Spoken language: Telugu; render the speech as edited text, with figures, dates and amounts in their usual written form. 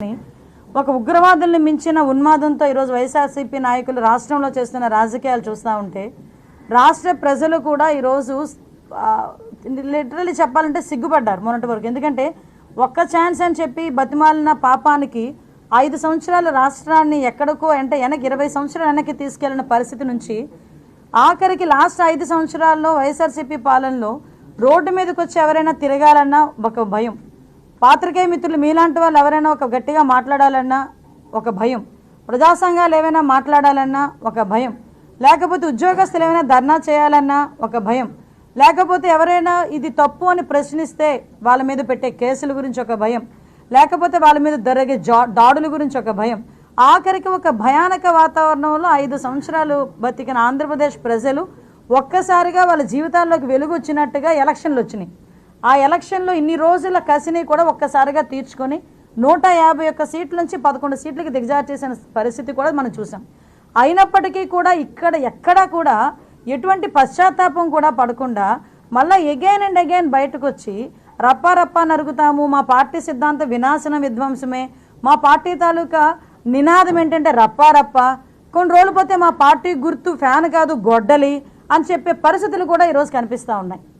ఒక ఉగ్రవాదుల్ని మించిన ఉన్మాదంతో ఈరోజు వైఎస్ఆర్సీపీ నాయకులు రాష్ట్రంలో చేస్తున్న రాజకీయాలు చూస్తూ ఉంటే రాష్ట్ర ప్రజలు కూడా ఈరోజు లిటరల్లీ చెప్పాలంటే సిగ్గుపడ్డారు మొన్నటి వరకు. ఎందుకంటే ఒక్క ఛాన్స్ అని చెప్పి బతిమాలిన పాపానికి 5 సంవత్సరాల రాష్ట్రాన్ని ఎక్కడికో అంటే 20 సంవత్సరాలు వెనక్కి తీసుకెళ్లిన పరిస్థితి నుంచి ఆఖరికి లాస్ట్ 5 సంవత్సరాల్లో వైఎస్ఆర్సీపీ పాలనలో రోడ్డు మీదకి వచ్చి ఎవరైనా తిరగాలన్నా ఒక భయం, పాత్రికేయ మిత్రులు మీలాంటి వాళ్ళు ఎవరైనా ఒక గట్టిగా మాట్లాడాలన్నా ఒక భయం, ప్రజా సంఘాలు ఏమైనా మాట్లాడాలన్నా ఒక భయం, లేకపోతే ఉద్యోగస్తులు ఏమైనా ధర్నా చేయాలన్నా ఒక భయం, లేకపోతే ఎవరైనా ఇది తప్పు అని ప్రశ్నిస్తే వాళ్ళ మీద పెట్టే కేసుల గురించి ఒక భయం, లేకపోతే వాళ్ళ మీద జరిగే దాడుల గురించి ఒక భయం. ఆఖరికి ఒక భయానక వాతావరణంలో 5 సంవత్సరాలు బతికిన ఆంధ్రప్రదేశ్ ప్రజలు ఒక్కసారిగా వాళ్ళ జీవితాల్లోకి వెలుగు వచ్చినట్టుగా ఎలక్షన్లు వచ్చినాయి. ఆ ఎలక్షన్లో ఇన్ని రోజుల కసిని కూడా ఒక్కసారిగా తీర్చుకొని 151 సీట్ల నుంచి 11 సీట్లకి దిగజారు చేసిన పరిస్థితి కూడా మనం చూసాం. అయినప్పటికీ కూడా ఇక్కడ ఎక్కడా కూడా ఎటువంటి పశ్చాత్తాపం కూడా పడకుండా మళ్ళీ అగైన్ అండ్ అగైన్ బయటకు వచ్చి రప్పా రప్పా నరుగుతాము, మా పార్టీ సిద్ధాంత వినాశన విధ్వంసమే, మా పార్టీ తాలూకా నినాదం ఏంటంటే రప్పా రప్పా, కొన్ని రోజులు పోతే మా పార్టీ గుర్తు ఫ్యాన్ కాదు గొడ్డలి అని చెప్పే పరిస్థితులు కూడా ఈరోజు కనిపిస్తూ ఉన్నాయి.